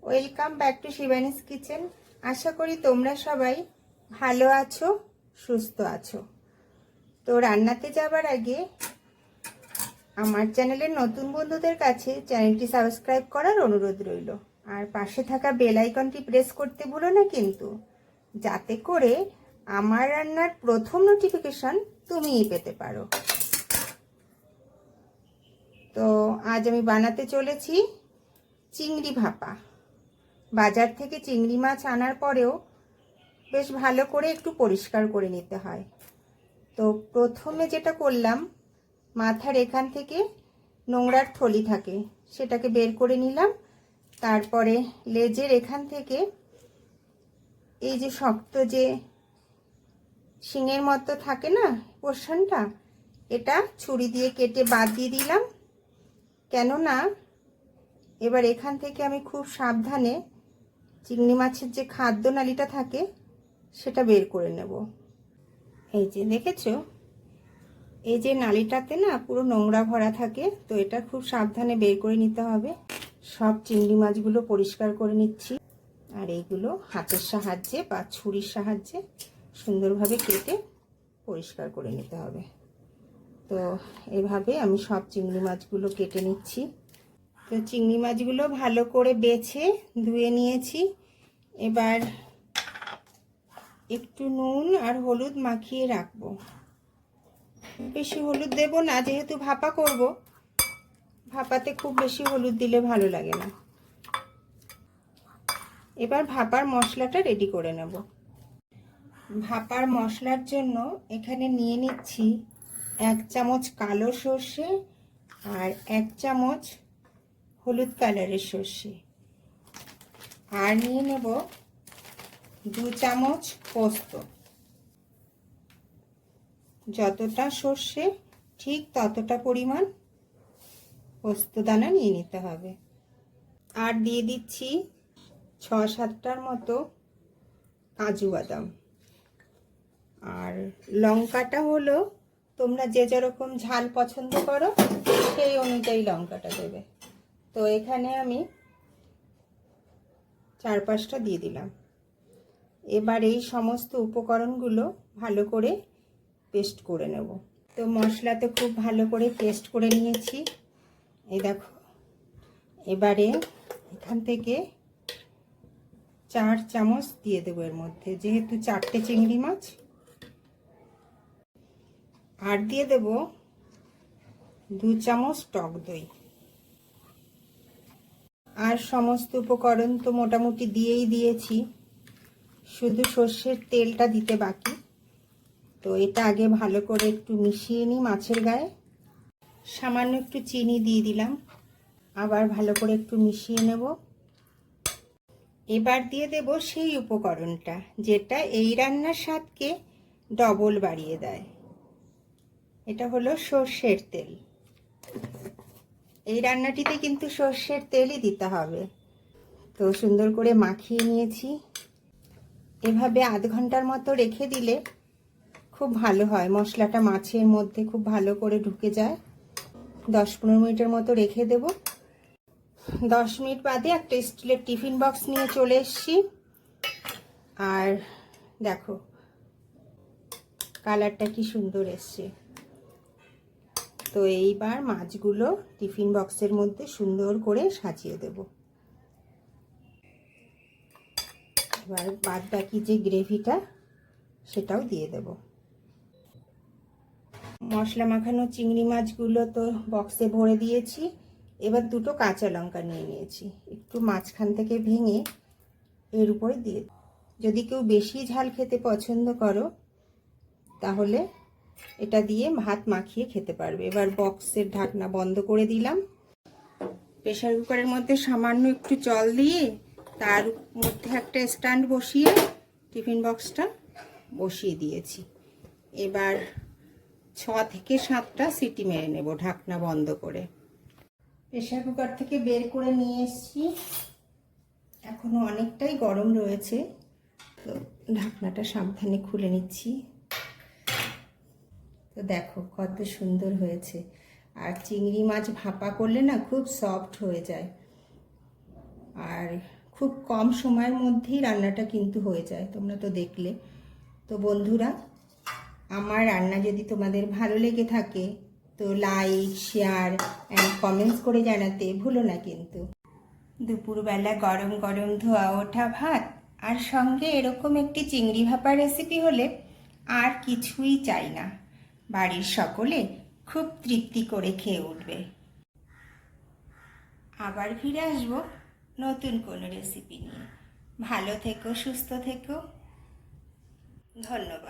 Welcome back to Shivani's kitchen. আশা করি তোমরা সবাই ভালো আছো, সুস্থ আছো। তো রান্নাতে যাবার আগে আমার চ্যানেলের নতুন বন্ধুদের কাছে চ্যানেলটি সাবস্ক্রাইব করার অনুরোধ রইল, আর পাশে থাকা বেল আইকনটি প্রেস করতে ভুলো না কিন্তু, যাতে করে আমার রান্নার প্রথম নোটিফিকেশন তুমিই পেতে পারো। তো আজ আমি বানাতে চলেছি চিংড়ি ভাপা। বাজার থেকে চিংড়ি মাছ আনার পরেও বেশ ভালো করে একটু পরিষ্কার করে নিতে হয়। তো প্রথমে যেটা করলাম, মাথার এখান থেকে নোংরার থলি থাকে সেটাকে বের করে নিলাম। তারপরে লেজের এখান থেকে এই যে শক্ত যে শিঙের মতো থাকে না পোর্শনটা, এটা ছুরি দিয়ে কেটে বাদ দিয়ে দিলাম। কেননা এবার এখান থেকে আমি খুব সাবধানে চিংড়ি মাছের যে খাদ্য নালীটা থাকে সেটা বের করে নেব। এই যে দেখেছো, এই যে নালীটাতে না পুরো নোংরা ভরা থাকে, তো এটা খুব সাবধানে বের করে নিতে হবে। সব চিংড়ি মাছগুলো পরিষ্কার করে নিচ্ছি, আর এইগুলো হাতের সাহায্যে বা ছুরির সাহায্যে সুন্দরভাবে কেটে পরিষ্কার করে নিতে হবে। তো এভাবে আমি সব চিংড়ি মাছগুলো কেটে নিচ্ছি। তো চিংড়ি মাছগুলো ভালো করে বেছে ধুয়ে নিয়েছি। এবার একটু নুন আর হলুদ মাখিয়ে রাখবো। বেশি হলুদ দেব না, যেহেতু ভাপা করব, ভাপাতে খুব বেশি হলুদ দিলে ভালো লাগে না। এবার ভাপার মশলাটা রেডি করে নেব। ভাপার মশলার জন্য এখানে নিয়ে নিচ্ছি 1 চামচ কালো সর্ষে আর 1 চামচ হলুদ কালারের সর্ষে, আর নিয়ে নেব 2 চামচ পোস্ত। যতটা সর্ষে ঠিক ততটা পরিমাণ পোস্ত দানা নিয়ে নিতে হবে। আর দিয়ে দিচ্ছি 6-7টার মতো কাজু বাদাম। আর লঙ্কাটা হলো তোমরা যে যেরকম ঝাল পছন্দ করো সেই অনুযায়ী লঙ্কাটা দেবে। তো এখানে আমি 4-5টা দিয়ে দিলাম। এবার এই সমস্ত উপকরণগুলো ভালো করে পেস্ট করে নেব। তো মশলাতে খুব ভালো করে পেস্ট করে নিয়েছি, এই দেখো। এবারে এখান থেকে 4 চামচ দিয়ে দেবো এর মধ্যে, যেহেতু 4টে চিংড়ি মাছ। আর দিয়ে দেব 2 চামচ টক দই। আর সমস্ত উপকরণ তো মোটামুটি দিয়েই দিয়েছি, শুধু সর্ষের তেলটা দিতে বাকি। তো এটা আগে ভালো করে একটু মিশিয়ে নিই মাছের গায়ে। সামান্য একটু চিনি দিয়ে দিলাম, আবার ভালো করে একটু মিশিয়ে নেব। এবার দিয়ে দেব সেই উপকরণটা যেটা এই রান্নার স্বাদকে ডবল বাড়িয়ে দেয়। এটা হলো সর্ষের তেল। এই রান্নাটিতে কিন্তু সর্ষের তেলই দিতে হবে। তো সুন্দর করে মাখিয়ে নিয়েছি। এভাবে আধ ঘন্টার মতো রেখে দিলে খুব ভালো হয়, মশলাটা মাছের মধ্যে খুব ভালো করে ঢুকে যায়। 10-15 মিনিটের মতো রেখে দেব। 10 মিনিট বাদে একটা স্টিলের টিফিন বক্স নিয়ে চলে এসেছি। আর দেখো কালারটা কি সুন্দর এসছে। তো এইবার মাছগুলো টিফিন বক্সের মধ্যে সুন্দর করে সাজিয়ে দেব। এবার বাদ বাকি যে গ্রেভিটা সেটাও দিয়ে দেব। মশলা মাখানো চিংড়ি মাছগুলো তো বক্সে ভরে দিয়েছি। এবার 2টো কাঁচা লঙ্কা নিয়ে নিয়েছি, একটু মাঝখান থেকে ভেঙে এর উপরে দিয়ে। যদি কেউ বেশি ঝাল খেতে পছন্দ করো তাহলে এটা দিয়ে ভাত মাখিয়ে খেতে পারবে। এবার বক্সের ঢাকনা বন্ধ করে দিলাম। প্রেসার কুকারের মধ্যে সামান্য একটু জল দিয়ে তার মধ্যে একটা স্ট্যান্ড বসিয়ে টিফিন বক্সটা বসিয়ে দিয়েছি। এবার 6 থেকে 7টা সিটি মেরে নেব ঢাকনা বন্ধ করে। প্রেসার কুকার থেকে বের করে নিয়ে এসেছি, এখনো অনেকটাই গরম রয়েছে। তো ঢাকনাটা সাবধানে খুলে নিচ্ছি। তো দেখো কত সুন্দর হয়েছে। আর চিংড়ি মাছ ভাপা করলে না খুব সফট হয়ে যায়, আর খুব কম সময়ের মধ্যেই রান্নাটা কিন্তু হয়ে যায়, তোমরা তো দেখলে। তো বন্ধুরা, আমার রান্না যদি তোমাদের ভালো লেগে থাকে তো লাইক, শেয়ার অ্যান্ড কমেন্টস করে জানাতে ভুলো না কিন্তু। দুপুরবেলা গরম গরম ধোয়া ওঠা ভাত আর সঙ্গে এরকম একটি চিংড়ি ভাপা রেসিপি হলে আর কিছুই চাই না। বাড়ির সকলে খুব তৃপ্তি করে খেয়ে উঠবে। আবার ফিরে আসবো নতুন কোনো রেসিপি নিয়ে। ভালো থেকো, সুস্থ থেকো, ধন্যবাদ।